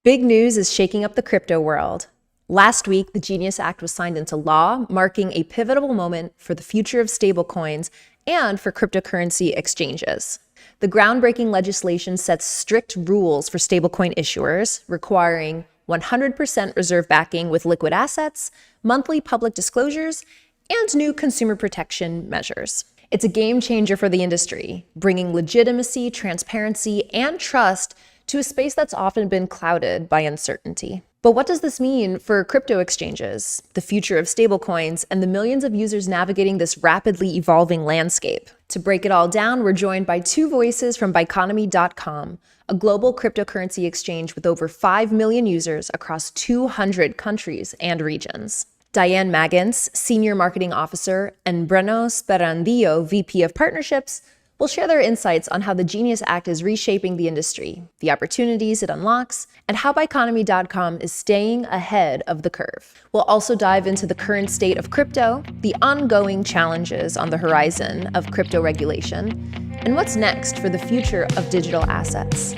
Big news is shaking up the crypto world. Last week, the Genius Act was signed into law, marking a pivotal moment for the future of stablecoins and for cryptocurrency exchanges. The groundbreaking legislation sets strict rules for stablecoin issuers, requiring 100% reserve backing with liquid assets, monthly public disclosures, and new consumer protection measures. It's a game changer for the industry, bringing legitimacy, transparency, and trust to a space that's often been clouded by uncertainty. But what does this mean for crypto exchanges, the future of stablecoins, and the millions of users navigating this rapidly evolving landscape? To break it all down, we're joined by two voices from Biconomy.com, a global cryptocurrency exchange with over 5 million users across 200 countries and regions. Diane Maggins, Senior Marketing Officer, and Breno Sperandillo, VP of Partnerships, will share their insights on how the Genius Act is reshaping the industry, the opportunities it unlocks, and how Biconomy.com is staying ahead of the curve. We'll also dive into the current state of crypto, the ongoing challenges on the horizon of crypto regulation, and what's next for the future of digital assets.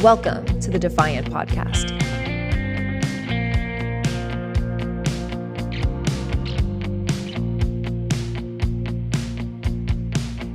Welcome to the Defiant podcast.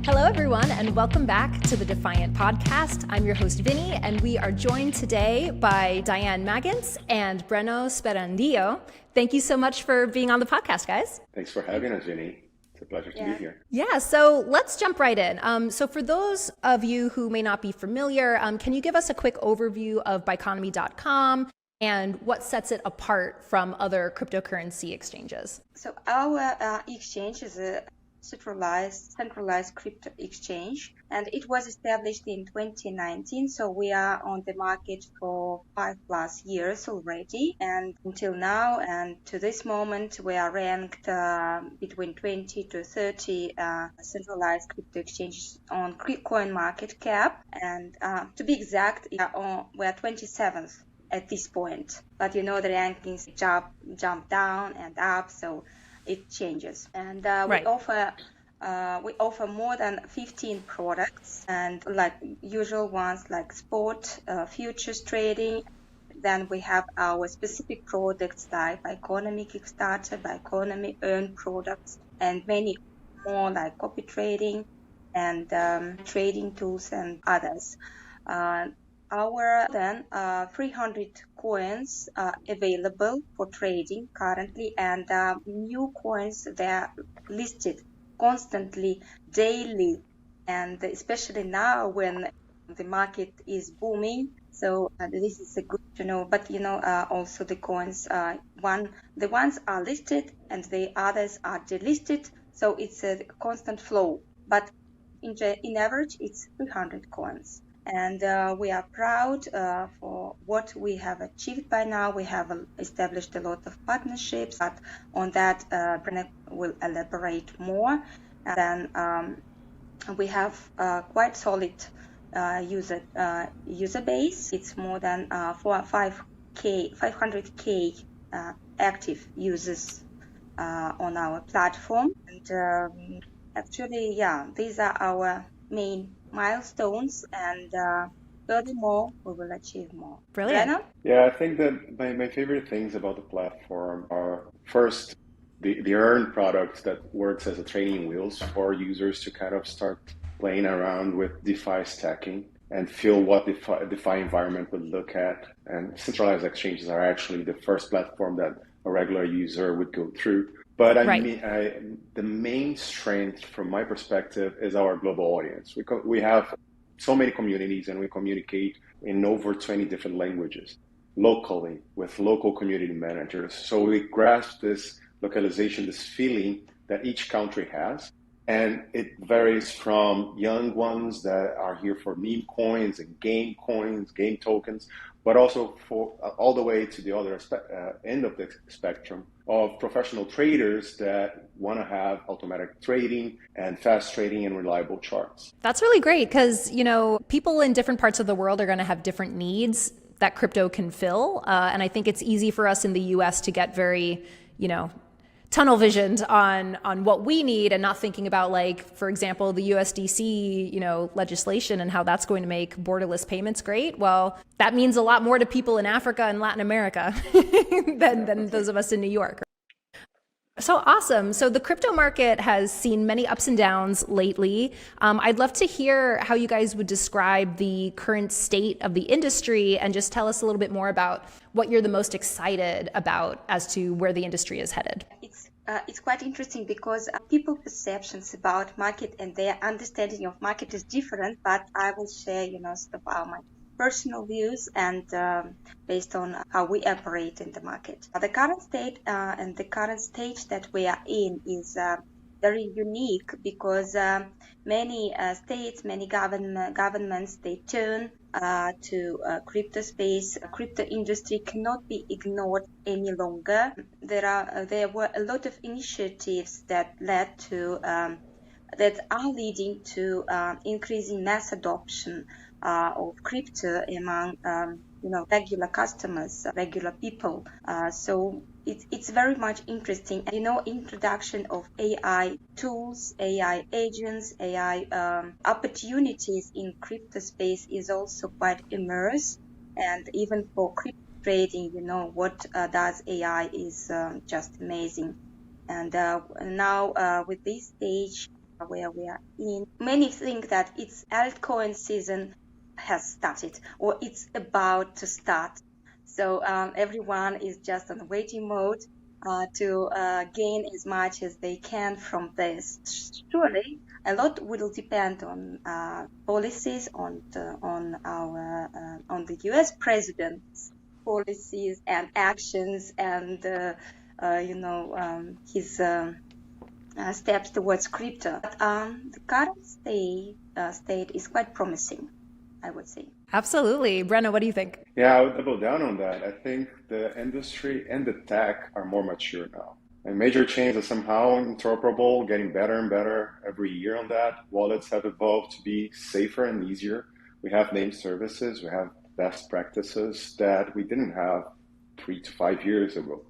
Hello, everyone, and welcome back to the Defiant podcast. I'm your host, Vinny, and we are joined today by Diane Maggins and Breno Sperandillo. Thank you so much for being on the podcast, guys. Thanks for having us, Vinny. It's a pleasure to be here. Yeah, so let's jump right in. So for those of you who may not be familiar, can you give us a quick overview of Biconomy.com and what sets it apart from other cryptocurrency exchanges? So our exchange is a centralized crypto exchange, and it was established in 2019, so we are on the market for 5+ years already, and until now and to this moment we are ranked between 20 to 30 centralized crypto exchanges on Coin market cap, and to be exact, we are 27th at this point, but you know the rankings jump down and up, so it changes, and Right. we offer more than 15 products, and like usual ones like spot, futures trading. Then we have our specific products like Biconomy Kickstarter, Biconomy Earn products, and many more like copy trading and trading tools and others. Our 300 coins are available for trading currently, and new coins, they are listed constantly, daily, and especially now when the market is booming. So this is a good to know. But also the coins, the ones are listed and the others are delisted. So it's a constant flow. But in average, it's 300 coins. And we are proud for what we have achieved by now. We have established a lot of partnerships, but on that, Breno will elaborate more. And then we have quite solid user base. It's more than 500K active users on our platform. And actually, these are our main milestones, and furthermore, we will achieve more. Brilliant. Breno? Yeah, I think that my favorite things about the platform are first the earn product that works as a training wheels for users to kind of start playing around with DeFi stacking and feel what DeFi environment would look at. And centralized exchanges are actually the first platform that a regular user would go through. But the main strength from my perspective is our global audience. We have so many communities, and we communicate in over 20 different languages locally with local community managers. So we grasp this localization, this feeling that each country has. And it varies from young ones that are here for meme coins and game coins, game tokens, but also for all the way to the other end of the spectrum of professional traders that want to have automatic trading and fast trading and reliable charts. That's really great because, people in different parts of the world are going to have different needs that crypto can fill. And I think it's easy for us in the US to get very, tunnel visioned on what we need and not thinking about, like, for example, the USDC, legislation and how that's going to make borderless payments great. Well, that means a lot more to people in Africa and Latin America than those of us in New York. So awesome. So the crypto market has seen many ups and downs lately. I'd love to hear how you guys would describe the current state of the industry and just tell us a little bit more about what you're the most excited about as to where the industry is headed. It's quite interesting because people's perceptions about market and their understanding of market is different, but I will share, sort of my personal views and based on how we operate in the market. The current state and the current stage that we are in is very unique because many states, many governments, they turn to crypto space. Crypto industry cannot be ignored any longer. There were a lot of initiatives that led to that are leading to increasing mass adoption of crypto among regular customers, regular people. So it's very much interesting. Introduction of AI tools, AI agents, AI opportunities in crypto space is also quite immersed. And even for crypto trading, what does AI is just amazing. And now with this stage where we are in, many think that it's altcoin season has started or it's about to start. So everyone is just on waiting mode to gain as much as they can from this. Surely, a lot will depend on policies, on the U.S. president's policies and actions, and his steps towards crypto. But the current state is quite promising, I would say. Absolutely. Brenna, what do you think? Yeah, I would double down on that. I think the industry and the tech are more mature now. And major chains are somehow interoperable, getting better and better every year on that. Wallets have evolved to be safer and easier. We have named services, we have best practices that we didn't have 3 to 5 years ago.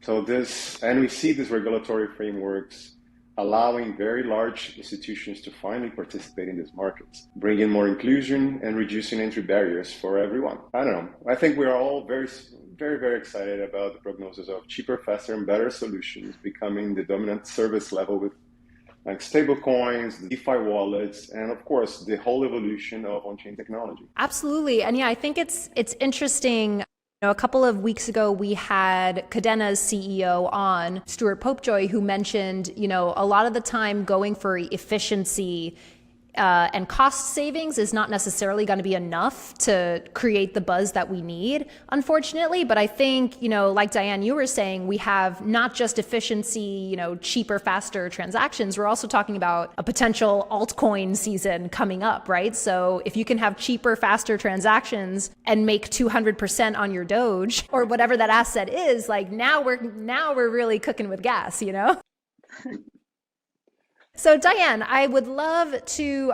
So we see these regulatory frameworks allowing very large institutions to finally participate in these markets, bringing more inclusion and reducing entry barriers for everyone. I don't know. I think we are all very, very, very excited about the prognosis of cheaper, faster, and better solutions becoming the dominant service level with like stablecoins, the DeFi wallets, and of course, the whole evolution of on-chain technology. Absolutely. And yeah, I think it's interesting. A couple of weeks ago, we had Cadena's CEO on, Stuart Popejoy, who mentioned, a lot of the time going for efficiency and cost savings is not necessarily going to be enough to create the buzz that we need, unfortunately. But I think, like Diane, you were saying, we have not just efficiency, cheaper, faster transactions. We're also talking about a potential altcoin season coming up, right? So if you can have cheaper, faster transactions and make 200% on your Doge or whatever that asset is, like now we're really cooking with gas, So Diane, I would love to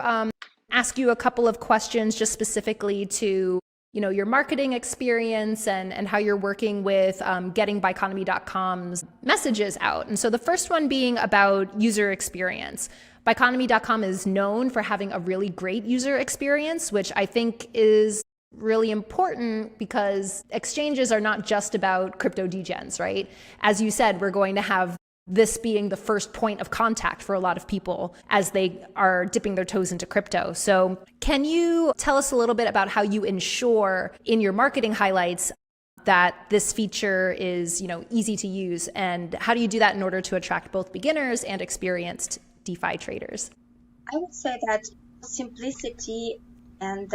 ask you a couple of questions just specifically to your marketing experience and how you're working with getting Biconomy.com's messages out. And so the first one being about user experience. Biconomy.com is known for having a really great user experience, which I think is really important because exchanges are not just about crypto degens, right? As you said, we're going to have this being the first point of contact for a lot of people as they are dipping their toes into crypto. So can you tell us a little bit about how you ensure in your marketing highlights that this feature is, easy to use, and how do you do that in order to attract both beginners and experienced DeFi traders? I would say that simplicity and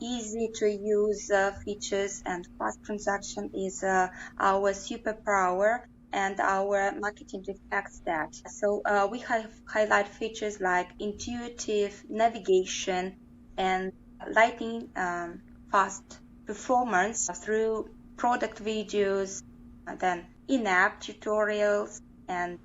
easy to use features and fast transaction is our superpower and our marketing reflects that. So we have highlight features like intuitive navigation and lightning fast performance through product videos, then in-app tutorials, and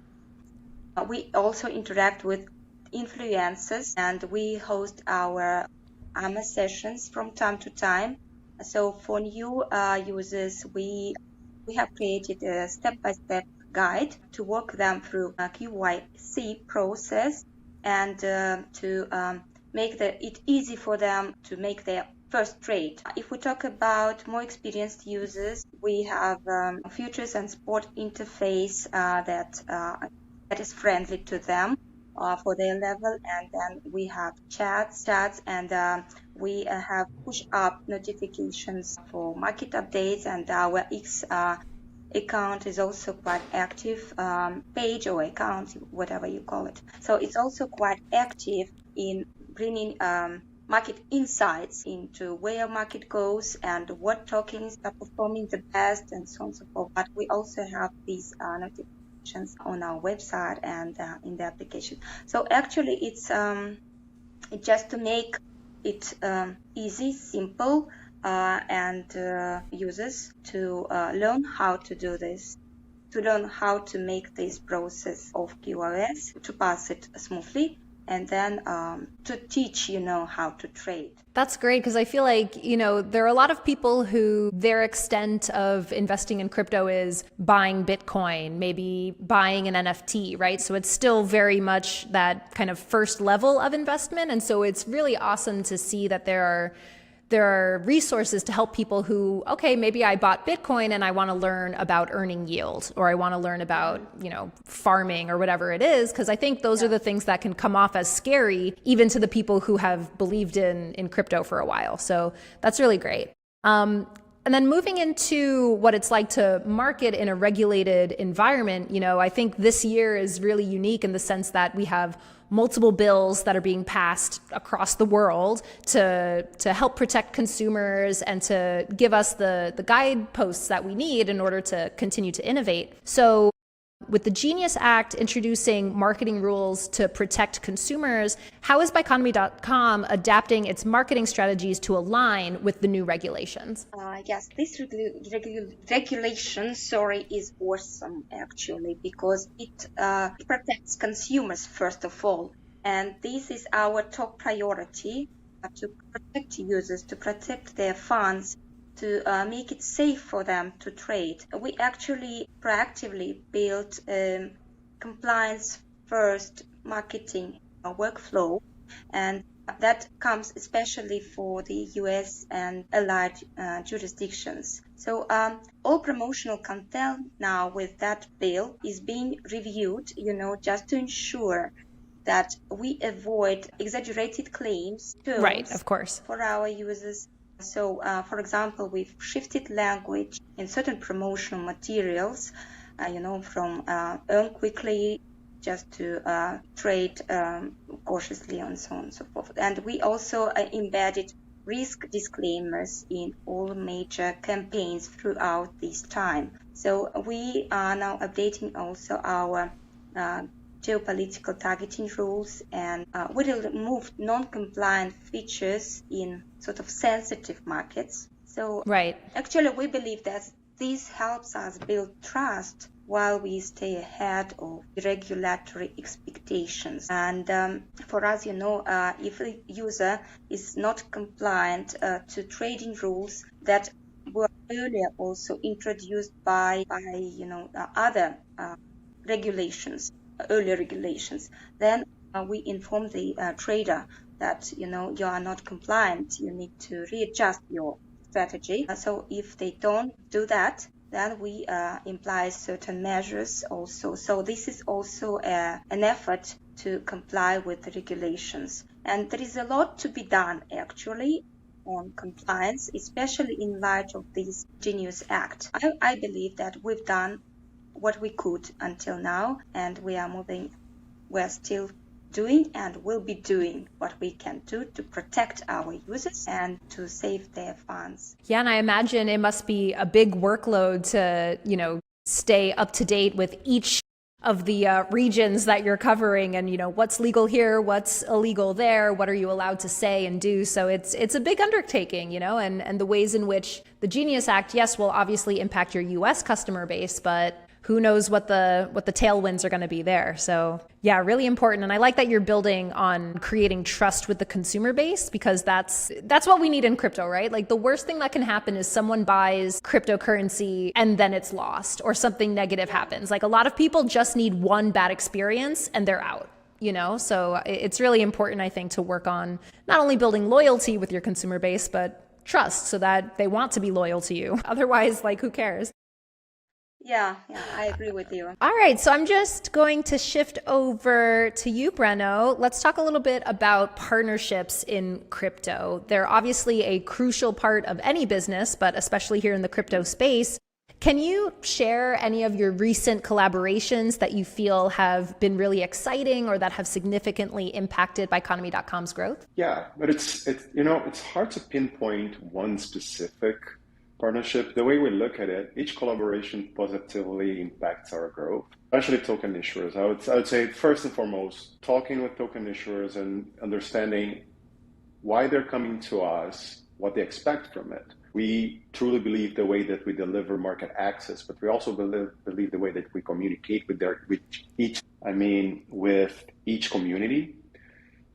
we also interact with influencers and we host our AMA sessions from time to time. So for new users, we have created a step-by-step guide to walk them through a KYC process and to make it easy for them to make their first trade. If we talk about more experienced users, we have futures and spot interface that is friendly to them for their level, and then we have chats, and we have push up notifications for market updates, and our X account is also quite active, page or account, whatever you call it. So it's also quite active in bringing market insights into where market goes and what tokens are performing the best and so on and so forth. But we also have these notifications on our website and in the application. So actually it's just to make it easy, simple, and users to learn how to do this, to learn how to make this process of QoS, to pass it smoothly, and then to teach how to trade. That's great, because I feel like, there are a lot of people who their extent of investing in crypto is buying Bitcoin, maybe buying an NFT, right? So it's still very much that kind of first level of investment. And so it's really awesome to see that there are resources to help people who, okay, maybe I bought Bitcoin and I want to learn about earning yield, or I want to learn about, farming or whatever it is. Because I think those are the things that can come off as scary, even to the people who have believed in crypto for a while. So that's really great. And then moving into what it's like to market in a regulated environment, I think this year is really unique in the sense that we have multiple bills that are being passed across the world to help protect consumers and to give us the guideposts that we need in order to continue to innovate. So with the Genius Act introducing marketing rules to protect consumers, how is Biconomy.com adapting its marketing strategies to align with the new regulations? Yes, this regulation, is awesome actually, because it protects consumers first of all, and this is our top priority, to protect users, to protect their funds, to make it safe for them to trade. We actually proactively built compliance first marketing workflow, and that comes especially for the US and allied jurisdictions. So all promotional content now with that bill is being reviewed, just to ensure that we avoid exaggerated claims, right, of course, for our users. So, for example, we've shifted language in certain promotional materials, from earn quickly just to trade cautiously and so on and so forth. And we also embedded risk disclaimers in all major campaigns throughout this time. So we are now updating also our geopolitical targeting rules, and we will remove non-compliant features in sort of sensitive markets. So right. Actually, we believe that this helps us build trust while we stay ahead of regulatory expectations. And for us, if a user is not compliant to trading rules that were earlier also introduced by other earlier regulations, then we inform the trader that you are not compliant, you need to readjust your strategy. So if they don't do that, then we imply certain measures also. So this is also an effort to comply with the regulations. And there is a lot to be done actually on compliance, especially in light of this Genius Act. I believe that we've done what we could until now, and we're still doing and will be doing what we can do to protect our users and to save their funds. Yeah, and I imagine it must be a big workload to, stay up to date with each of the regions that you're covering, and what's legal here, what's illegal there, what are you allowed to say and do. So it's a big undertaking, and the ways in which the Genius Act, yes, will obviously impact your US customer base, but who knows what the tailwinds are going to be there. So yeah, really important. And I like that you're building on creating trust with the consumer base, because that's what we need in crypto, right? Like the worst thing that can happen is someone buys cryptocurrency and then it's lost or something negative happens. Like a lot of people just need one bad experience and they're out. So it's really important, I think, to work on not only building loyalty with your consumer base, but trust so that they want to be loyal to you. Otherwise, like, who cares? Yeah, I agree with you. All right, so I'm just going to shift over to you, Brenno. Let's talk a little bit about partnerships in crypto. They're obviously a crucial part of any business, but especially here in the crypto space. Can you share any of your recent collaborations that you feel have been really exciting or that have significantly impacted Biconomy.com's growth? Yeah, but it's hard to pinpoint one specific partnership. The way we look at it, each collaboration positively impacts our growth, especially token issuers. I would say first and foremost, talking with token issuers and understanding why they're coming to us, what they expect from it. We truly believe the way that we deliver market access, but we also believe the way that we communicate with each community.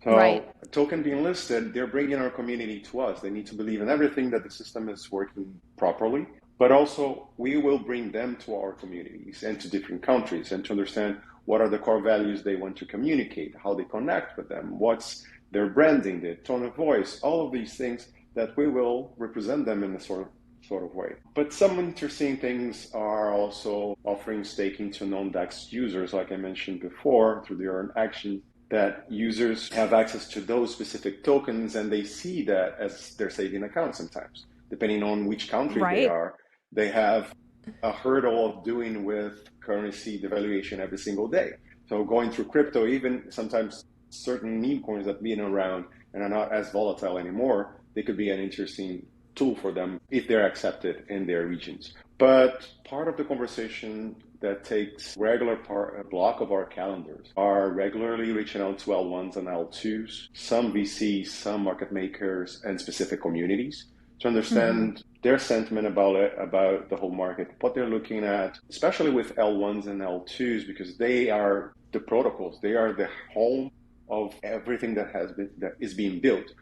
So right. A token being listed, they're bringing our community to us. They need to believe in everything, that the system is working properly, but also we will bring them to our communities and to different countries and to understand what are the core values they want to communicate, how they connect with them, what's their branding, their tone of voice, all of these things that we will represent them in a sort of way. But some interesting things are also offering staking to non-DEX users, like I mentioned before, through the earn action, that users have access to those specific tokens and they see that as their saving account sometimes. Depending on which country right. they are, they have a hurdle of doing with currency devaluation every single day. So going through crypto, even sometimes certain meme coins that have been around and are not as volatile anymore, they could be an interesting tool for them if they're accepted in their regions. But part of the conversation that takes a block of our calendars are regularly reaching out to L1s and L2s, some VCs, some market makers, and specific communities to understand their sentiment about the whole market, what they're looking at, especially with L1s and L2s, because they are the protocols, they are the home of everything that is being built.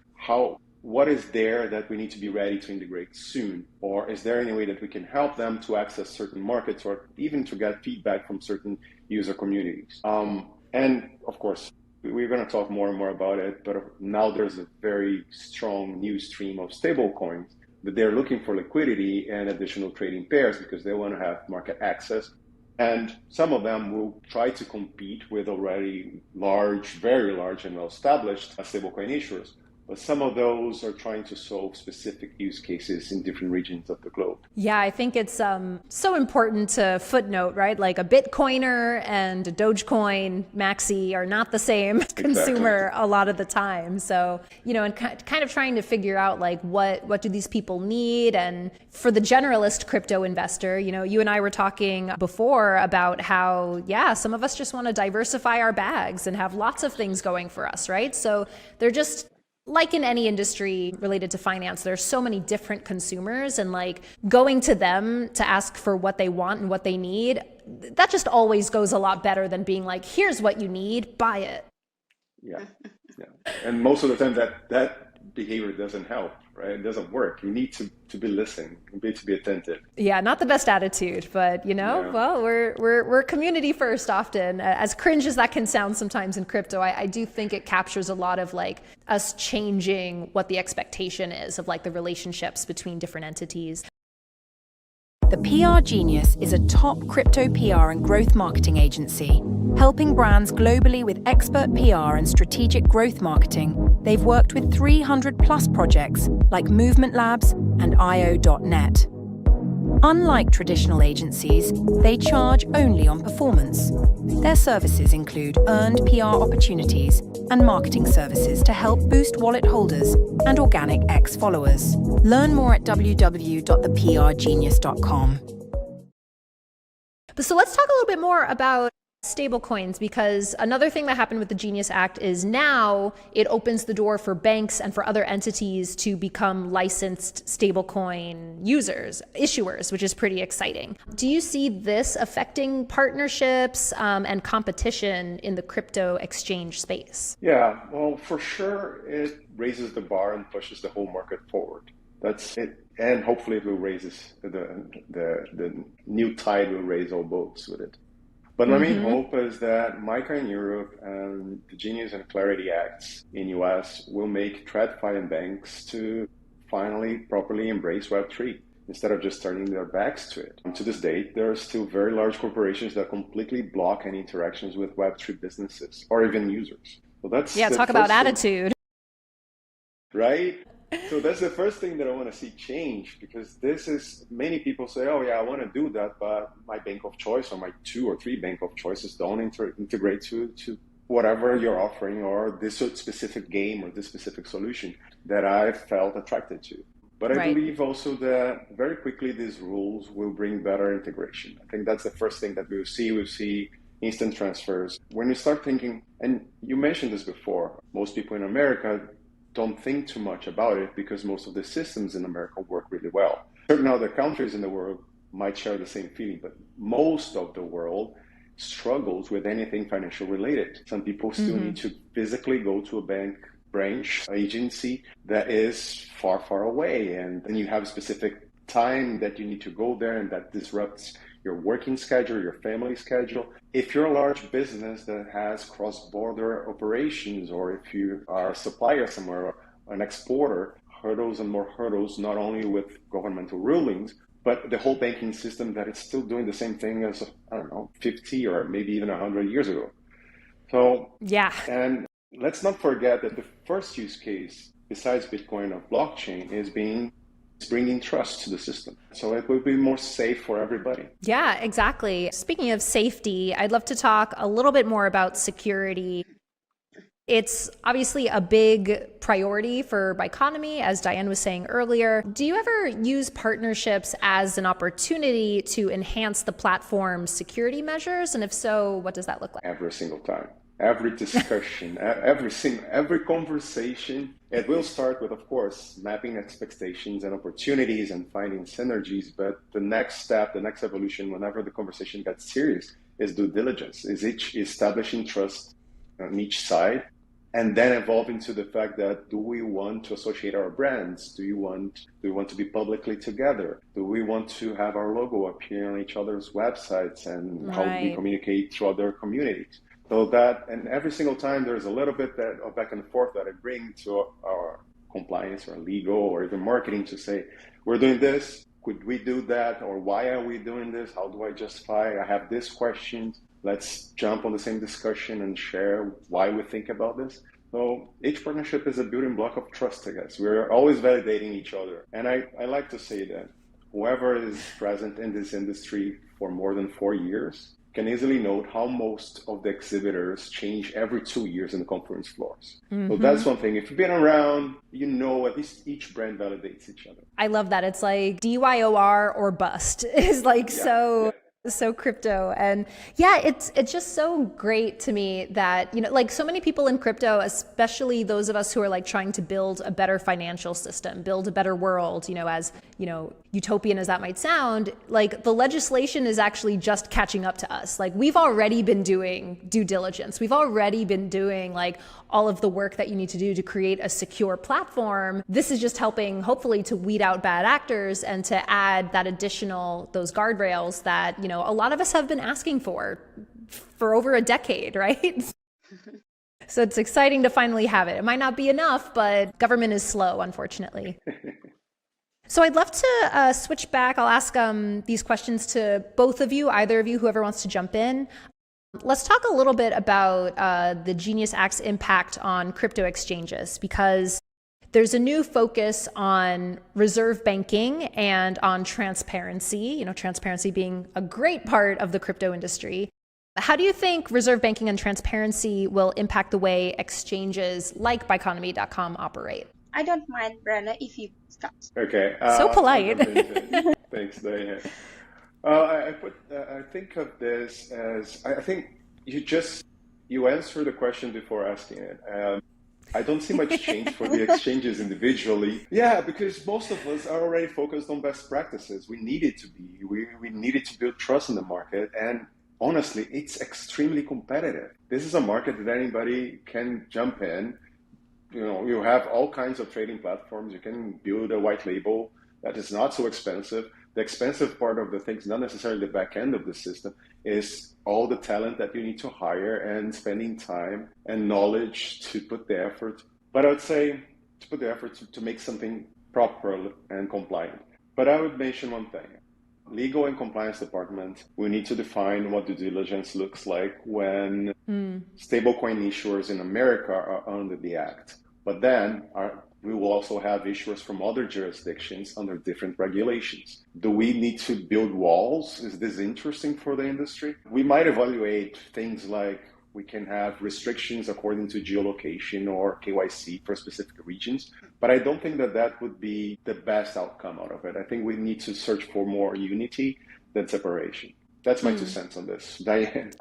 What is there that we need to be ready to integrate soon? Or is there any way that we can help them to access certain markets or even to get feedback from certain user communities? And of course, we're going to talk more and more about it, but now there's a very strong new stream of stablecoins that they're looking for liquidity and additional trading pairs because they want to have market access. And some of them will try to compete with already very large and well-established stablecoin issuers. But some of those are trying to solve specific use cases in different regions of the globe. Yeah, I think it's so important to footnote, right? Like a Bitcoiner and a Dogecoin maxi are not the same consumer a lot of the time. So, and kind of trying to figure out like what do these people need? And for the generalist crypto investor, you and I were talking before about how, some of us just want to diversify our bags and have lots of things going for us, right? So they're just, like in any industry related to finance, there's so many different consumers, and like going to them to ask for what they want and what they need, that just always goes a lot better than being like, here's what you need, buy it. Yeah. And most of the time that behavior doesn't help, right? It doesn't work. You need to be listening, to be attentive. Yeah, not the best attitude, but well, we're community first often. As cringe as that can sound sometimes in crypto, I do think it captures a lot of like us changing what the expectation is of like the relationships between different entities. The PR Genius is a top crypto PR and growth marketing agency, helping brands globally with expert PR and strategic growth marketing. They've worked with 300 plus projects like Movement Labs and IO.net. Unlike traditional agencies, they charge only on performance. Their services include earned PR opportunities and marketing services to help boost wallet holders and organic X followers. Learn more at www.theprgenius.com. So let's talk a little bit more about stablecoins, because another thing that happened with the Genius Act is now it opens the door for banks and for other entities to become licensed stablecoin users, issuers, which is pretty exciting. Do you see this affecting partnerships and competition in the crypto exchange space? Yeah, well, for sure, it raises the bar and pushes the whole market forward. That's it. And hopefully it will raise the new tide will raise all boats with it. But my main hope is that MiCA in Europe and the Genius and Clarity Acts in US will make TradFi and banks to finally properly embrace Web3 instead of just turning their backs to it. To this date, there are still very large corporations that completely block any interactions with Web3 businesses or even users. So that's talk about attitude. Right? So that's the first thing that I want to see change, because this is, many people say, oh yeah, I want to do that, but my bank of choice or my 2 or 3 bank of choices don't integrate to whatever you're offering or this specific game or this specific solution that I felt attracted to. But I believe also that very quickly these rules will bring better integration. I think that's the first thing that we'll see. We'll see instant transfers. When you start thinking, and you mentioned this before, most people in America don't think too much about it because most of the systems in America work really well. Certain other countries in the world might share the same feeling, but most of the world struggles with anything financial related. Some people still need to physically go to a bank branch, agency that is far, far away. And then you have a specific time that you need to go there, and that disrupts your working schedule, your family schedule. If you're a large business that has cross-border operations, or if you are a supplier somewhere, or an exporter, hurdles and more hurdles, not only with governmental rulings, but the whole banking system that is still doing the same thing as, 50 or maybe even 100 years ago. So, and let's not forget that the first use case, besides Bitcoin or blockchain, is bringing trust to the system. So it will be more safe for everybody. Yeah, exactly. Speaking of safety, I'd love to talk a little bit more about security. It's obviously a big priority for Biconomy, as Diane was saying earlier. Do you ever use partnerships as an opportunity to enhance the platform's security measures? And if so, what does that look like? Every single time. Every discussion, every conversation, it will start with, of course, mapping expectations and opportunities and finding synergies. But the next step, the next evolution, whenever the conversation gets serious, is due diligence, is establishing trust on each side, and then evolving to the fact that, do we want to associate our brands? Do we want to be publicly together? Do we want to have our logo appear on each other's websites, and how we communicate through other communities? So that, and every single time there's a little bit of back and forth that I bring to our compliance or legal or even marketing to say, we're doing this, could we do that? Or why are we doing this? How do I justify? I have this question. Let's jump on the same discussion and share why we think about this. So each partnership is a building block of trust, I guess. We're always validating each other. And I like to say that whoever is present in this industry for more than 4 years can easily note how most of the exhibitors change every 2 years in the conference floors. So that's one thing. If you've been around, you know at least each brand validates each other. I love that. It's like DYOR or bust is like so crypto. And yeah, it's just so great to me that, like so many people in crypto, especially those of us who are like trying to build a better financial system, build a better world, as, utopian as that might sound, like the legislation is actually just catching up to us. Like we've already been doing due diligence. We've already been doing like all of the work that you need to do to create a secure platform. This is just helping, hopefully, to weed out bad actors and to add that those guardrails that, a lot of us have been asking for over a decade, right? So it's exciting to finally have it. It might not be enough, but government is slow, unfortunately. So I'd love to switch back. I'll ask these questions to both of you, either of you, whoever wants to jump in. Let's talk a little bit about the Genius Act's impact on crypto exchanges, because there's a new focus on reserve banking and on transparency, transparency being a great part of the crypto industry. How do you think reserve banking and transparency will impact the way exchanges like Biconomy.com operate? I don't mind, Brenna, if you start. Okay. So polite. Thanks, Diane. I think of this as, I think you answered the question before asking it. I don't see much change for the exchanges individually. Yeah, because most of us are already focused on best practices. We needed to be. We needed to build trust in the market. And honestly, it's extremely competitive. This is a market that anybody can jump in. You have all kinds of trading platforms. You can build a white label that is not so expensive. The expensive part of the thing is not necessarily the back end of the system, is all the talent that you need to hire and spending time and knowledge to put the effort. But I would say to put the effort to make something proper and compliant. But I would mention one thing. Legal and compliance department, we need to define what due diligence looks like when stablecoin issuers in America are under the act. But then we will also have issuers from other jurisdictions under different regulations. Do we need to build walls? Is this interesting for the industry? We might evaluate things like we can have restrictions according to geolocation or KYC for specific regions, but I don't think that would be the best outcome out of it. I think we need to search for more unity than separation. That's my 2 cents on this. Diane?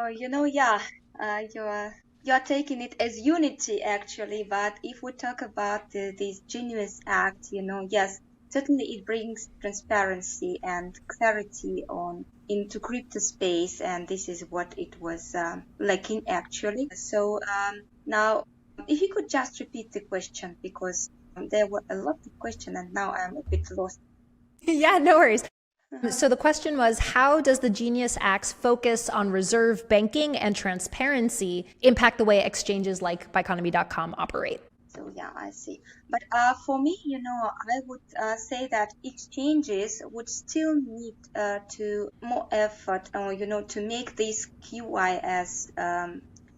You're taking it as unity, actually, but if we talk about this Genius Act, yes, certainly it brings transparency and clarity into crypto space, and this is what it was lacking, actually. So now, if you could just repeat the question, because there were a lot of questions, and now I'm a bit lost. Yeah, no worries. So the question was, how does the Genius Act's focus on reserve banking and transparency impact the way exchanges like Biconomy.com operate? So yeah, I see. But for me, I would say that exchanges would still need to more effort, to make this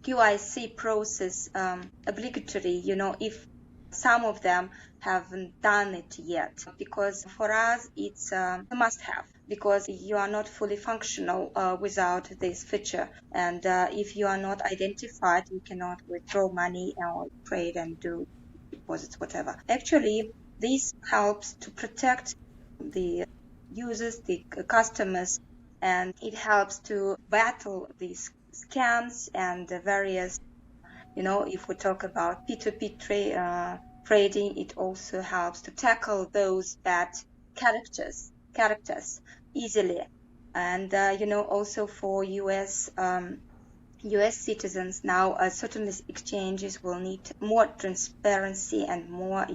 QIC process obligatory. If some of them haven't done it yet, because for us it's a must-have, because you are not fully functional without this feature, and if you are not identified, you cannot withdraw money or trade and do deposits, whatever. Actually, this helps to protect the users, the customers, and it helps to battle these scams and the various, if we talk about P2P trading, it also helps to tackle those bad characters easily. And, also for US citizens now, certain exchanges will need more transparency and more,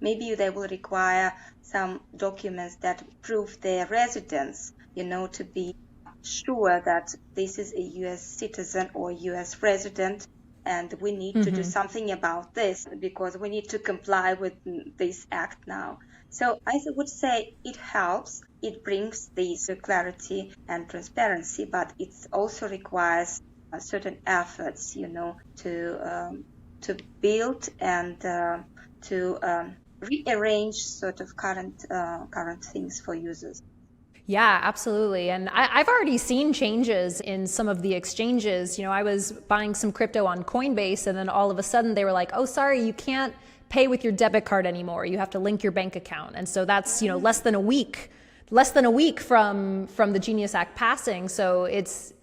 maybe they will require some documents that prove their residence, to be sure that this is a US citizen or US resident, and we need to do something about this because we need to comply with this act now. So I would say it helps, it brings this clarity and transparency, but it also requires certain efforts, to build and to rearrange sort of current things for users. Yeah, absolutely. And I've already seen changes in some of the exchanges. I was buying some crypto on Coinbase, and then all of a sudden they were like, oh, sorry, you can't pay with your debit card anymore. You have to link your bank account. And so that's, less than a week from the Genius Act passing. So it's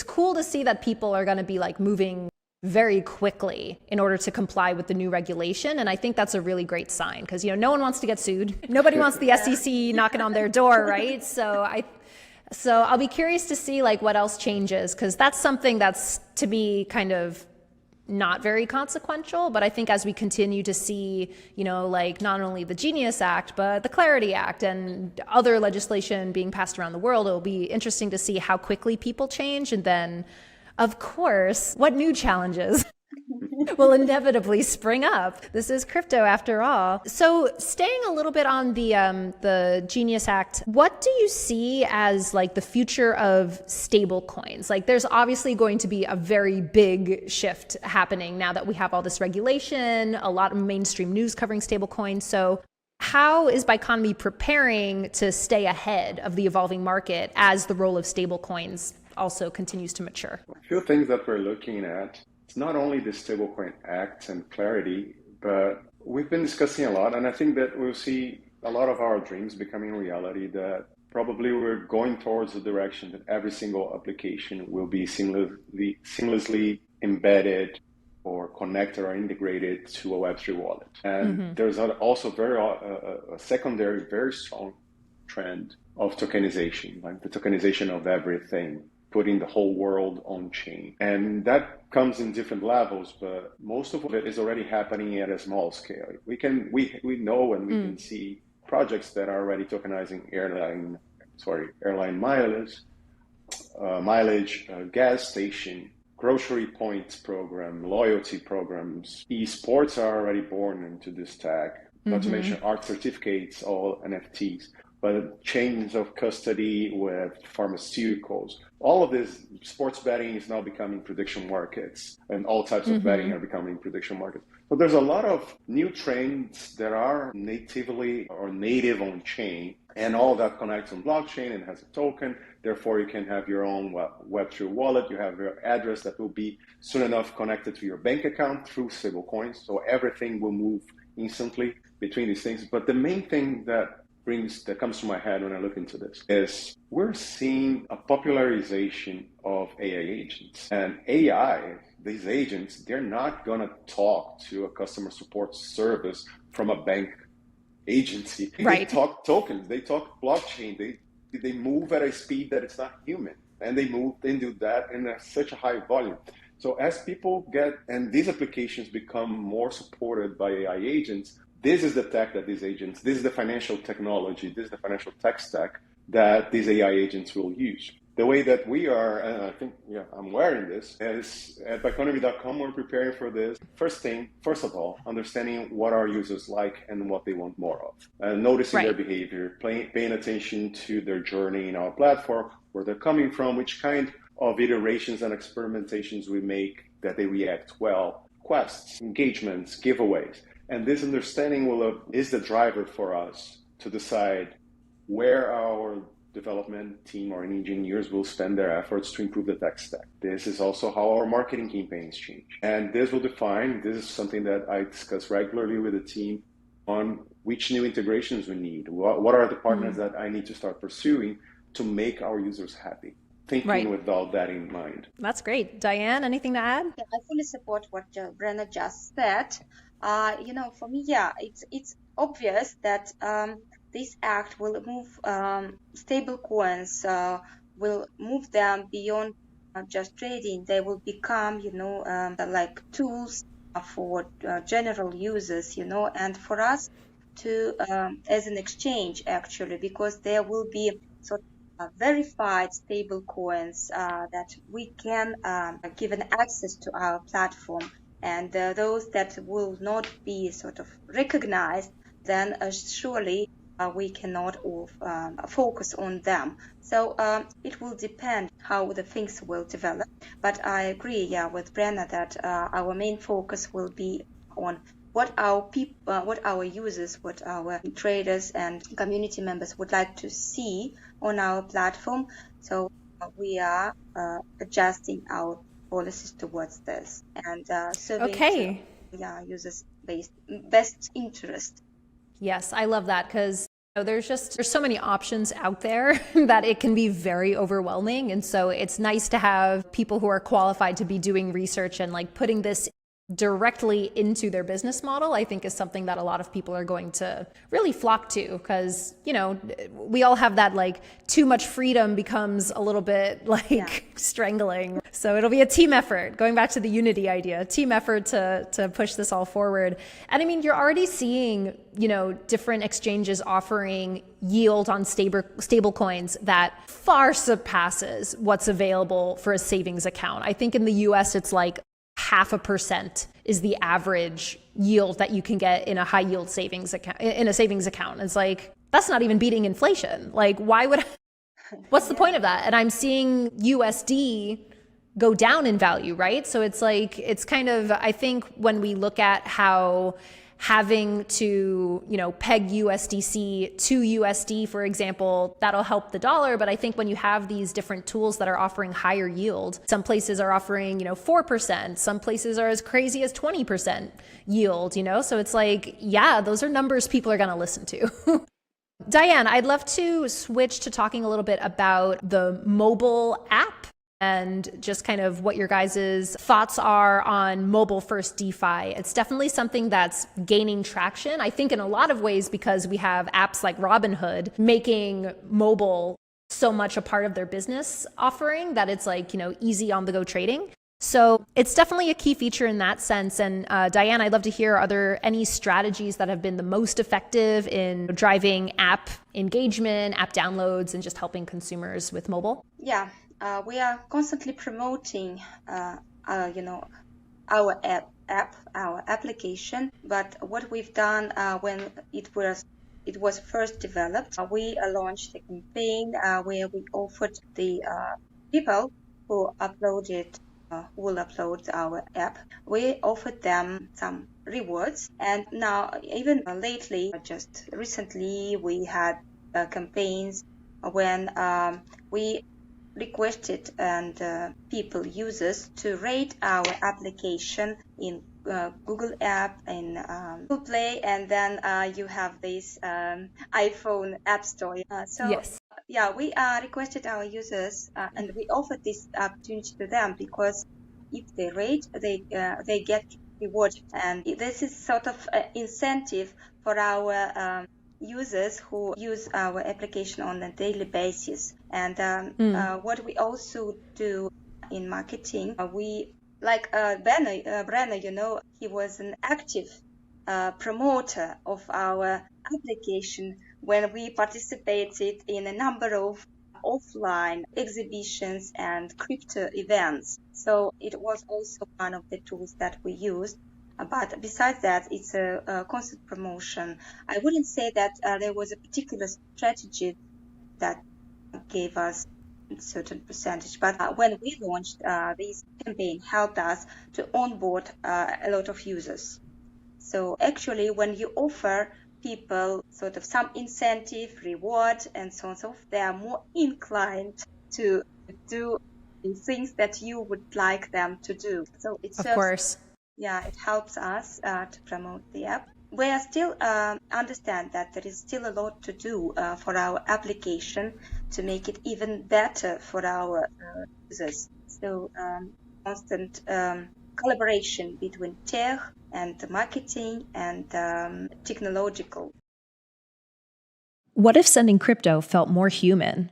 cool to see that people are going to be like moving very quickly in order to comply with the new regulation. And I think that's a really great sign because, no one wants to get sued. Nobody wants the SEC knocking on their door, right? So I'll be curious to see like what else changes, because that's something that's, to me, kind of not very consequential. But I think as we continue to see, like not only the Genius Act, but the Clarity Act and other legislation being passed around the world, it'll be interesting to see how quickly people change. And then, of course, what new challenges will inevitably spring up. This is crypto after all. So staying a little bit on the Genius Act, what do you see as like the future of stablecoins? Like there's obviously going to be a very big shift happening now that we have all this regulation, a lot of mainstream news covering stablecoins. So how is Biconomy preparing to stay ahead of the evolving market as the role of stablecoins also continues to mature? A few things that we're looking at. It's not only the Stablecoin Act and Clarity, but we've been discussing a lot, and I think that we'll see a lot of our dreams becoming reality, that probably we're going towards the direction that every single application will be seamlessly embedded or connected or integrated to a Web3 wallet. And there's also a secondary, very strong trend of tokenization, like the tokenization of everything, putting the whole world on chain. And that comes in different levels, but most of it is already happening at a small scale. We know and we can see projects that are already tokenizing airline mileage, gas station, grocery points program, loyalty programs. Esports are already born into this stack, not to mention art certificates, all NFTs, but chains of custody with pharmaceuticals. All of this, sports betting is now becoming prediction markets, and all types of betting are becoming prediction markets. So there's a lot of new trends that are native on chain, and all that connects on blockchain and has a token. Therefore, you can have your own Web3 wallet. You have your address that will be soon enough connected to your bank account through stablecoins. So everything will move instantly between these things. But the main thing that comes to my head when I look into this is we're seeing a popularization of AI agents. And AI, these agents, they're not going to talk to a customer support service from a bank agency. Right. They talk tokens, they talk blockchain, they move at a speed that it's not human. And they do that in such a high volume. So as people and these applications become more supported by AI agents, this is the tech that this is the financial technology, this is the financial tech stack that these AI agents will use. The way that we are, and I think I'm wearing this, is at Biconomy.com, we're preparing for this. First of all, understanding what our users like and what they want more of. And noticing their behavior, paying attention to their journey in our platform, where they're coming from, which kind of iterations and experimentations we make that they react well, quests, engagements, giveaways. And this understanding is the driver for us to decide where our development team or engineers will spend their efforts to improve the tech stack. This is also how our marketing campaigns change. And this is something that I discuss regularly with the team on which new integrations we need. What are the partners that I need to start pursuing to make our users happy? Thinking with all that in mind. That's great. Diane, anything to add? Yeah, I fully support what Brenna just said. For me, it's obvious that this act will move stablecoins, will move them beyond just trading. They will become, like tools for general users, and for us to, as an exchange, actually, because there will be sort of verified stablecoins that we can give an access to our platform. And those that will not be sort of recognized, then surely we cannot focus on them. So it will depend how the things will develop. But I agree, with Brenna that our main focus will be on what our users, what our traders and community members would like to see on our platform. So we are adjusting our policies towards this and serving users best interest. Yes, I love that because there's so many options out there that it can be very overwhelming. And so it's nice to have people who are qualified to be doing research and like putting this directly into their business model, I think is something that a lot of people are going to really flock to because, we all have that like too much freedom becomes a little bit like strangling. So it'll be a team effort, going back to the unity idea, team effort to push this all forward. And I mean, you're already seeing, different exchanges offering yield on stable coins that far surpasses what's available for a savings account. I think in the US, it's like 0.5% is the average yield that you can get in a high yield savings account, in a savings account. It's like, that's not even beating inflation. Like, what's the point of that? And I'm seeing USD go down in value, right? So it's like, it's kind of, I think when we look at how having to, peg USDC to USD, for example, that'll help the dollar. But I think when you have these different tools that are offering higher yield, some places are offering, 4%, some places are as crazy as 20% yield, so it's like, those are numbers people are going to listen to. Diane, I'd love to switch to talking a little bit about the mobile app and just kind of what your guys' thoughts are on mobile first DeFi. It's definitely something that's gaining traction, I think in a lot of ways because we have apps like Robinhood making mobile so much a part of their business offering that it's like, easy on the go trading. So it's definitely a key feature in that sense. And Diane, I'd love to hear, are there any strategies that have been the most effective in driving app engagement, app downloads, and just helping consumers with mobile? Yeah, we are constantly promoting, our our application. But what we've done when it was first developed, we launched a campaign where we offered the people who will upload our app. We offered them some rewards, and now even lately, just recently, we had campaigns when we requested users to rate our application in Google app, in Google Play, and then you have this iPhone App Store. Yes. Yeah, we requested our users and we offered this opportunity to them because if they rate, they get rewarded, and this is sort of an incentive for our users who use our application on a daily basis. And what we also do in marketing, we like Brenner, he was an active promoter of our application when we participated in a number of offline exhibitions and crypto events. So it was also one of the tools that we used. But besides that, it's a constant promotion. I wouldn't say that there was a particular strategy that gave us a certain percentage. But when we launched, this campaign helped us to onboard a lot of users. So actually, when you offer people sort of some incentive, reward, and so on and so forth, they are more inclined to do the things that you would like them to do. So it serves, of course. Yeah, it helps us to promote the app. We are still understand that there is still a lot to do for our application to make it even better for our users. So constant collaboration between tech and marketing and technological. What if sending crypto felt more human?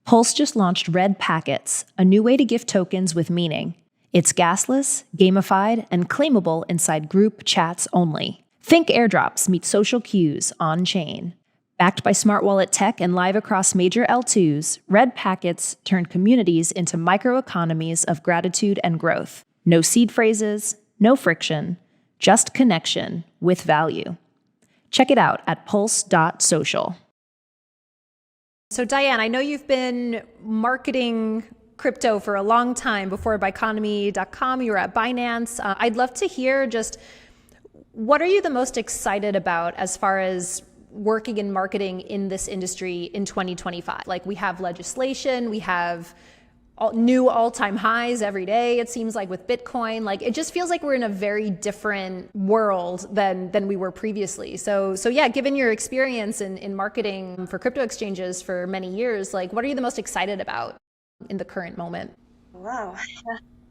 Pulse just launched Red Packets, a new way to gift tokens with meaning. It's gasless, gamified, and claimable inside group chats only. Think airdrops meet social cues on-chain. Backed by smart wallet tech and live across major L2s, Red Packets turn communities into microeconomies of gratitude and growth. No seed phrases, no friction, just connection with value. Check it out at pulse.social. So Diane, I know you've been marketing crypto for a long time. Before Biconomy.com, you were at Binance. I'd love to hear just what are you the most excited about as far as working in marketing in this industry in 2025? Like we have legislation, we have new all-time highs every day, it seems like, with Bitcoin. Like it just feels like we're in a very different world than we were previously. So yeah, given your experience in marketing for crypto exchanges for many years, like what are you the most excited about in the current moment? Wow,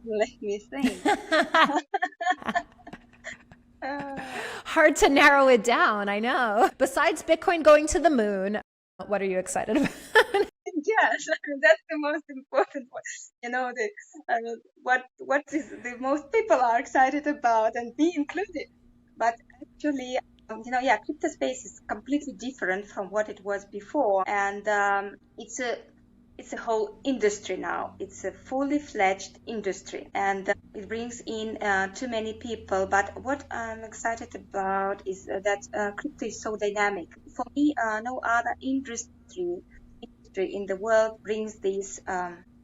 let me think. Hard to narrow it down, I know. Besides Bitcoin going to the moon, what are you excited about? Yes, that's the most important one. What is the most people are excited about and be included. But actually, crypto space is completely different from what it was before, and it's a whole industry now. It's a fully fledged industry, and it brings in too many people. But what I'm excited about is that crypto is so dynamic. For me, no other industry in the world brings these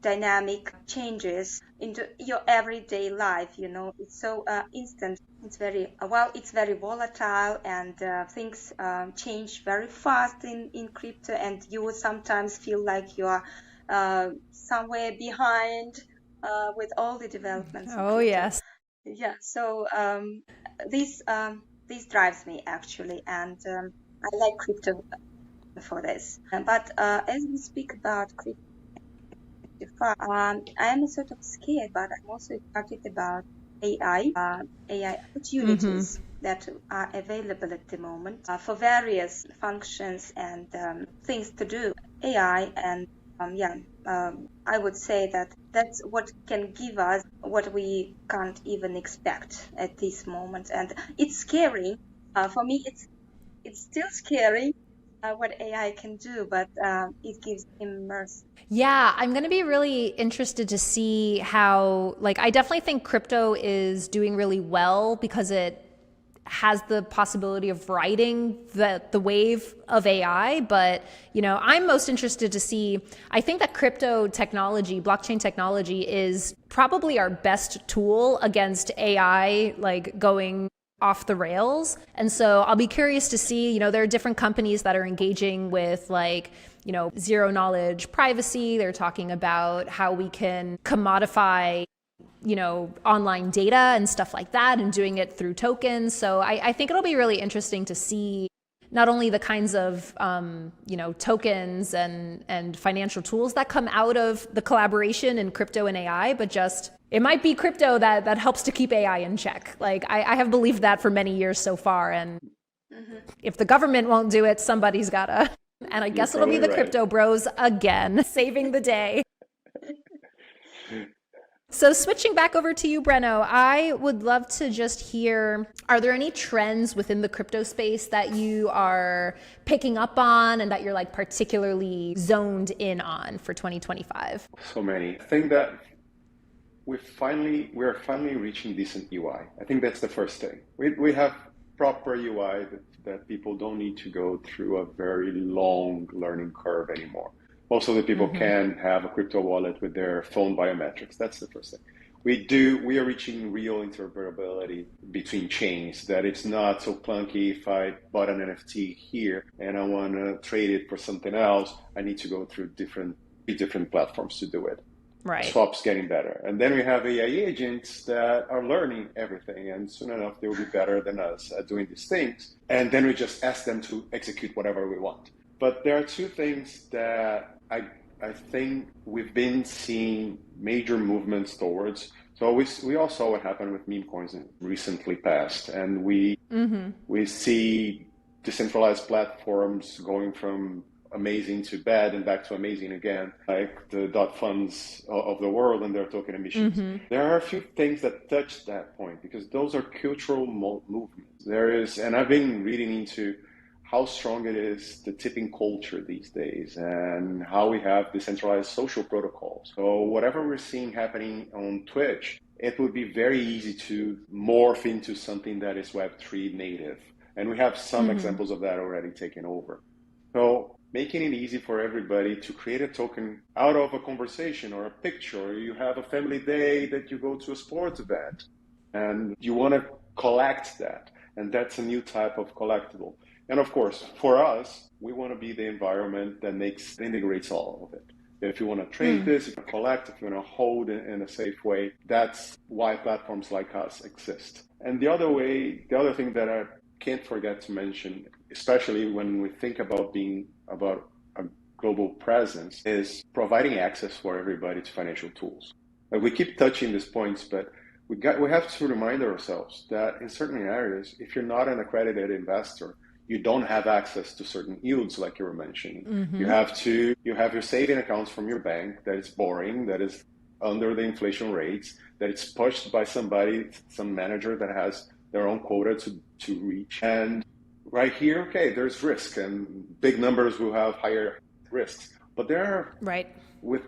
dynamic changes into your everyday life. It's so instant. It's very volatile, and things change very fast in crypto, and you will sometimes feel like you are somewhere behind with all the developments. Oh yes. Yeah. So this drives me actually, and I like crypto for this. But as we speak about crypto, I am sort of scared, but I'm also excited about AI opportunities that are available at the moment for various functions and things to do. AI and I would say that that's what can give us what we can't even expect at this moment, and it's scary. For me, it's still scary what AI can do, but it gives immersive. Yeah, I'm going to be really interested to see how, like, I definitely think crypto is doing really well because it has the possibility of riding the wave of AI. But, I'm most interested to see, I think that crypto technology, blockchain technology is probably our best tool against AI, like going off the rails. And so I'll be curious to see, there are different companies that are engaging with zero knowledge privacy. They're talking about how we can commodify online data and stuff like that and doing it through tokens. So I think it'll be really interesting to see not only the kinds of tokens and financial tools that come out of the collaboration in crypto and AI, but just it might be crypto that helps to keep AI in check. Like I have believed that for many years so far, and if the government won't do it, somebody's gotta. And I guess it'll be the crypto bros again, saving the day. So switching back over to you, Brenno, I would love to just hear, are there any trends within the crypto space that you are picking up on and that you're like particularly zoned in on for 2025? So many. I think that we're finally reaching decent UI. I think that's the first thing. We have proper UI that people don't need to go through a very long learning curve anymore. Most of the people can have a crypto wallet with their phone biometrics. That's the first thing. We are reaching real interoperability between chains, that it's not so clunky. If I bought an NFT here and I want to trade it for something else, I need to go through different platforms to do it. Right. Swap's getting better. And then we have AI agents that are learning everything, and soon enough they will be better than us at doing these things. And then we just ask them to execute whatever we want. But there are two things that I think we've been seeing major movements towards. So we all saw what happened with meme coins recently past, and we see decentralized platforms going from amazing to bad and back to amazing again, like the dot funds of the world and their token emissions. There are a few things that touch that point because those are cultural movements. And I've been reading into how strong it is, the tipping culture these days, and how we have decentralized social protocols. So whatever we're seeing happening on Twitch, it would be very easy to morph into something that is Web3 native. And we have some examples of that already taken over. So making it easy for everybody to create a token out of a conversation or a picture, or you have a family day that you go to a sports event and you want to collect that. And that's a new type of collectible. And of course, for us, we want to be the environment that integrates all of it. If you want to trade this, if you collect, if you want to hold it in a safe way, that's why platforms like us exist. And the other thing that I can't forget to mention, especially when we think about a global presence, is providing access for everybody to financial tools. Like we keep touching these points, but we have to remind ourselves that in certain areas, if you're not an accredited investor, you don't have access to certain yields like you were mentioning. You have your saving accounts from your bank that is boring, that is under the inflation rates, that it's pushed by some manager that has their own quota to reach. And right here, okay, there's risk, and big numbers will have higher risks. But there are,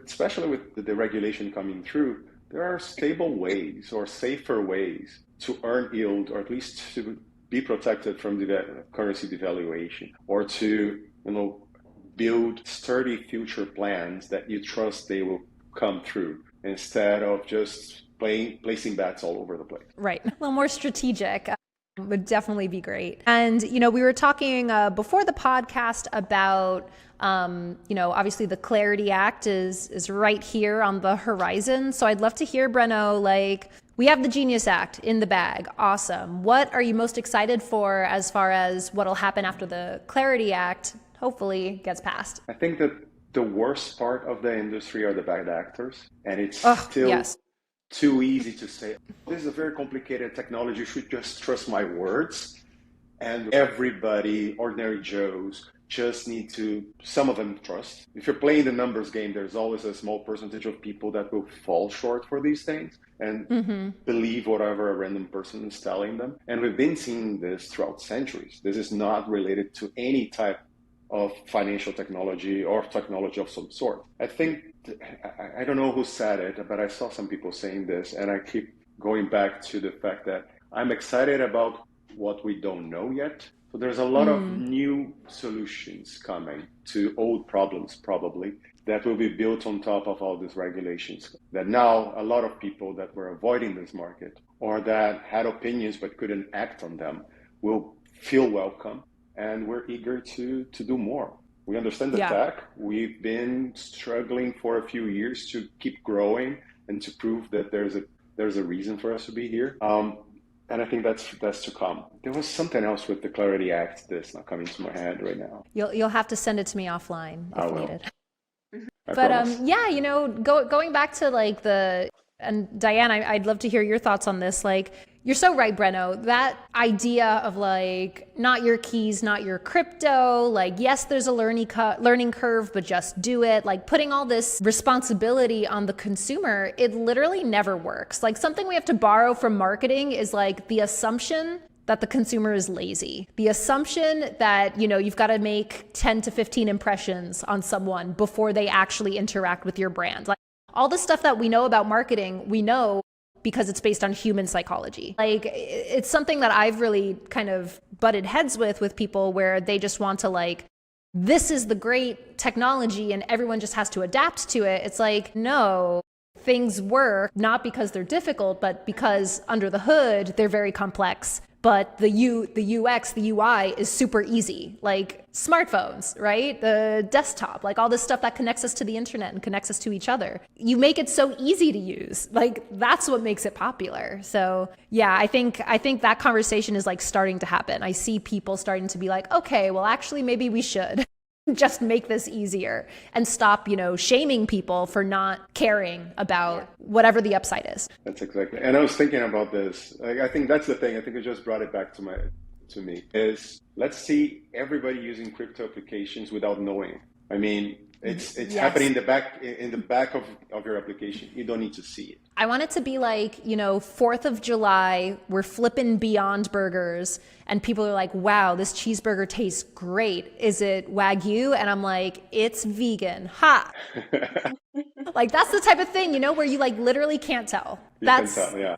especially with the regulation coming through, there are stable ways or safer ways to earn yield, or at least to be protected from currency devaluation, or to build sturdy future plans that you trust they will come through, instead of just placing bets all over the place. Right. A little more strategic would definitely be great. And, we were talking before the podcast about, obviously the Clarity Act is right here on the horizon. So I'd love to hear, Brenno, we have the Genius Act in the bag. Awesome. What are you most excited for as far as what'll happen after the Clarity Act hopefully gets passed. I think that the worst part of the industry are the bad actors, and it's Oh, still yes. too easy to say, this is a very complicated technology, you should just trust my words. And everybody, ordinary Joes, just need to, some of them trust. If you're playing the numbers game, there's always a small percentage of people that will fall short for these things and believe whatever a random person is telling them. And we've been seeing this throughout centuries. This is not related to any type of financial technology or technology of some sort. I think, I don't know who said it, but I saw some people saying this, and I keep going back to the fact that I'm excited about what we don't know yet. So there's a lot of new solutions coming to old problems, probably, that will be built on top of all these regulations. That now a lot of people that were avoiding this market or that had opinions but couldn't act on them will feel welcome, and we're eager to do more. We understand the tech. We've been struggling for a few years to keep growing and to prove that there's a reason for us to be here. And I think that's to come. There was something else with the Clarity Act that's not coming to my head right now. You'll have to send it to me offline if needed. Promise. Yeah, going back to and Diane, I'd love to hear your thoughts on this. You're so right, Breno. That idea of not your keys, not your crypto. Yes, there's a learning curve, but just do it. Putting all this responsibility on the consumer, it literally never works. Something we have to borrow from marketing is the assumption that the consumer is lazy. The assumption that, you've got to make 10 to 15 impressions on someone before they actually interact with your brand. All the stuff that we know about marketing, we know because it's based on human psychology. It's something that I've really kind of butted heads with people where they just want to this is the great technology and everyone just has to adapt to it. It's no, things work not because they're difficult, but because under the hood, they're very complex. But the UX, the UI is super easy, smartphones, right? The desktop, all this stuff that connects us to the internet and connects us to each other. You make it so easy to use. That's what makes it popular. So yeah, I think that conversation is starting to happen. I see people starting to be okay, well, actually, maybe we should just make this easier and stop, shaming people for not caring about whatever the upside is. That's exactly. And I was thinking about this. I think that's the thing. I think it just brought it back to me is let's see everybody using crypto applications without knowing. I mean, it's happening in the back of your application. You don't need to see it. I want it to be 4th of July, we're flipping Beyond Burgers and people are wow, this cheeseburger tastes great. Is it Wagyu? And I'm it's vegan. Ha! That's the type of thing, where you literally can't tell. You can tell, yeah.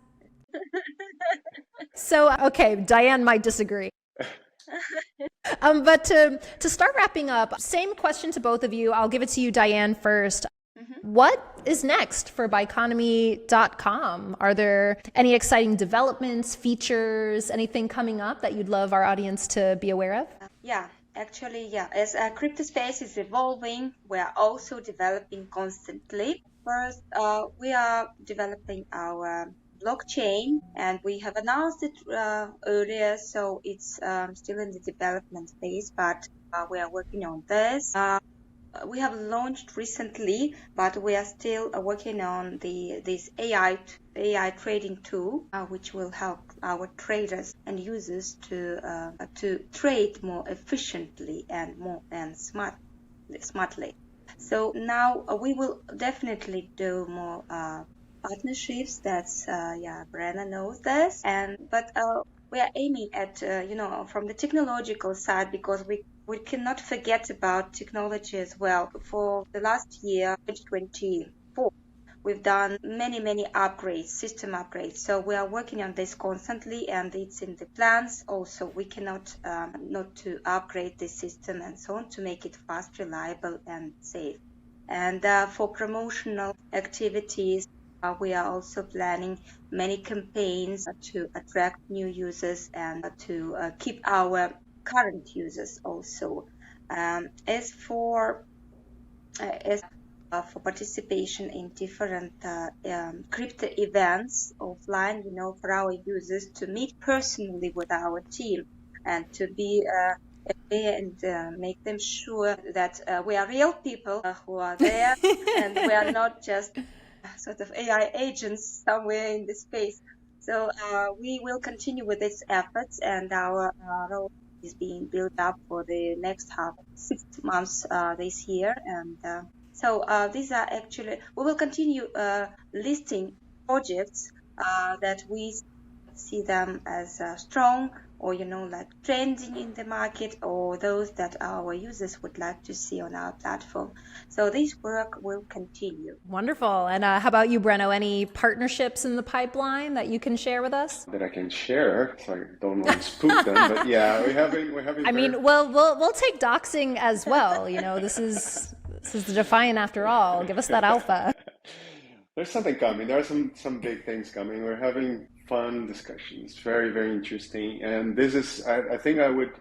So, okay, Diane might disagree. But to start wrapping up, same question to both of you. I'll give it to you, Diane, first. What is next for Biconomy.com? Are there any exciting developments, features, anything coming up that you'd love our audience to be aware of? Actually, as our crypto space is evolving, we are also developing constantly. First, we are developing our blockchain, and we have announced it earlier, so it's still in the development phase, but we are working on this. We have launched recently, but we are still working on this AI trading tool, which will help our traders and users to trade more efficiently and smartly. So now we will definitely do more partnerships. That's Brenna knows this, but we are aiming at from the technological side, because we cannot forget about technology as well. For the last year, 2024, we've done many upgrades, system upgrades. So we are working on this constantly, and it's in the plans. Also, we cannot not to upgrade the system and so on to make it fast, reliable, and safe. And for promotional activities, we are also planning many campaigns to attract new users and to keep our current users also. As for participation in different crypto events offline, for our users to meet personally with our team and to be and make them sure that we are real people who are there and we are not just sort of AI agents somewhere in the space. So we will continue with these efforts, and our role is being built up for the next 6 months this year. And so these are actually, we will continue listing projects that we see them as strong, or like trending in the market, or those that our users would like to see on our platform. So this work will continue. Wonderful. And how about you, Breno? Any partnerships in the pipeline that you can share with us? That I can share, so I don't want to spook them, but yeah, we're having. I mean, we'll take doxing as well. This is the Defiant after all. Give us that alpha. There's something coming. There are some big things coming. We're having fun discussions. Very, very interesting. And this is, I think I would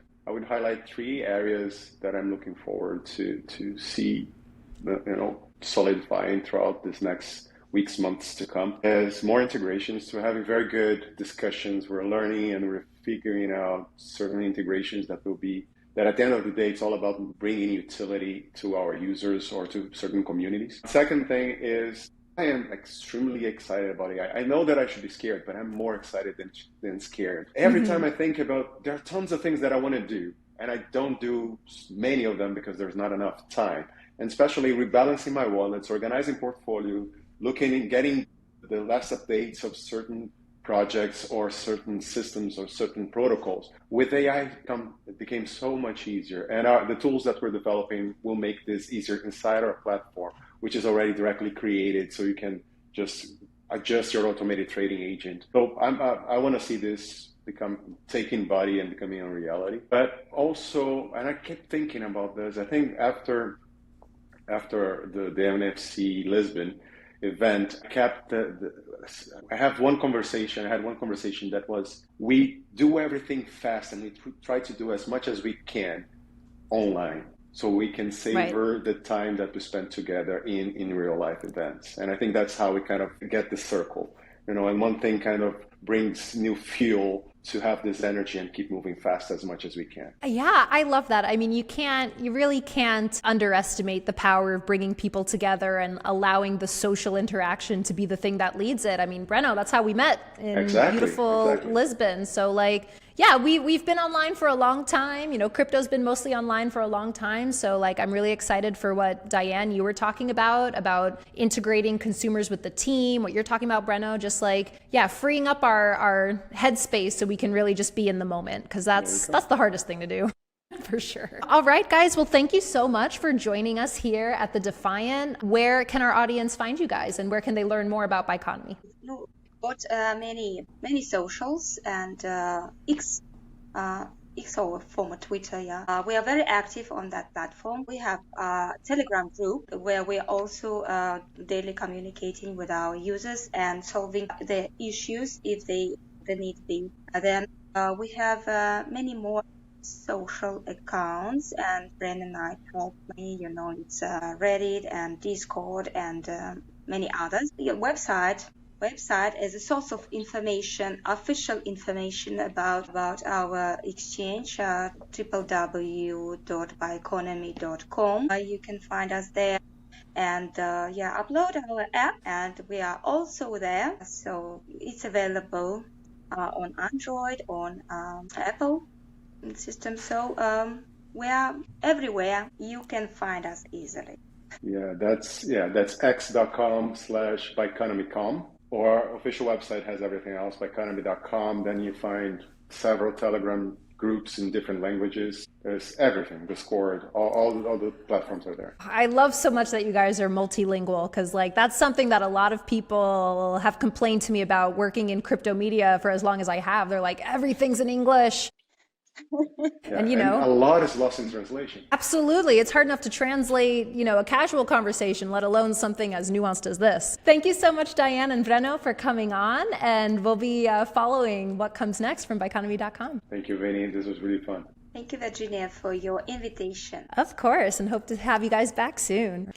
highlight 3 areas that I'm looking forward to see, solidifying throughout this next weeks, months to come. As more integrations, we're having very good discussions. We're learning and we're figuring out certain integrations that at the end of the day, it's all about bringing utility to our users or to certain communities. Second thing is, I am extremely excited about AI. I know that I should be scared, but I'm more excited than scared. Every time I think about, there are tons of things that I want to do, and I don't do many of them because there's not enough time. And especially rebalancing my wallets, organizing portfolio, looking and getting the last updates of certain projects or certain systems or certain protocols. With AI, it became so much easier. And the tools that we're developing will make this easier inside our platform, which is already directly created, so you can just adjust your automated trading agent. So I want to see this taking body and becoming a reality. But also, and I kept thinking about this, I think after the NFC Lisbon event, I had one conversation that was, we do everything fast and we try to do as much as we can online, so we can savor the time that we spend together in real life events. And I think that's how we kind of get the circle, and one thing kind of brings new fuel to have this energy and keep moving fast as much as we can. Yeah, I love that. I mean, you really can't underestimate the power of bringing people together and allowing the social interaction to be the thing that leads it. I mean, Breno, that's how we met in beautiful Lisbon. So yeah, we've been online for a long time. Crypto's been mostly online for a long time. So I'm really excited for what, Diane, you were talking about integrating consumers with the team, what you're talking about, Breno, just freeing up our headspace so we can really just be in the moment, because that's the hardest thing to do. For sure. All right, guys. Well, thank you so much for joining us here at the Defiant. Where can our audience find you guys, and where can they learn more about Biconomy? Got many socials and X or former Twitter. We are very active on that platform. We have a Telegram group where we are also daily communicating with our users and solving their issues if they need be. Then we have many more social accounts, and Bren and I help me. It's Reddit and Discord and many others. The website is a source of information, official information about our exchange, www.biconomy.com. You can find us there and upload our app, and we are also there. So it's available on Android, on Apple system. So we are everywhere. You can find us easily. That's x.com/biconomycom. Our official website has everything else, biconomy.com. Then you find several Telegram groups in different languages. There's everything, Discord, all the platforms are there. I love so much that you guys are multilingual, because that's something that a lot of people have complained to me about working in crypto media for as long as I have. They're like, everything's in English. And a lot is lost in translation. Absolutely. It's hard enough to translate, a casual conversation, let alone something as nuanced as this. Thank you so much, Diane and Breno, for coming on, and we'll be following what comes next from Biconomy.com. Thank you, Vinny. This was really fun. Thank you, Virginia, for your invitation. Of course, and hope to have you guys back soon.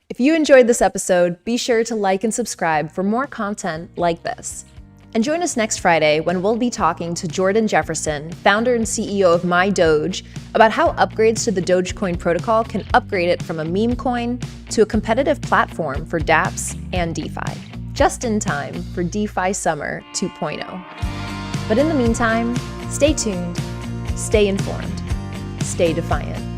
If you enjoyed this episode, be sure to like and subscribe for more content like this. And join us next Friday when we'll be talking to Jordan Jefferson, founder and CEO of MyDoge, about how upgrades to the Dogecoin protocol can upgrade it from a meme coin to a competitive platform for dApps and DeFi. Just in time for DeFi Summer 2.0. But in the meantime, stay tuned, stay informed, stay defiant.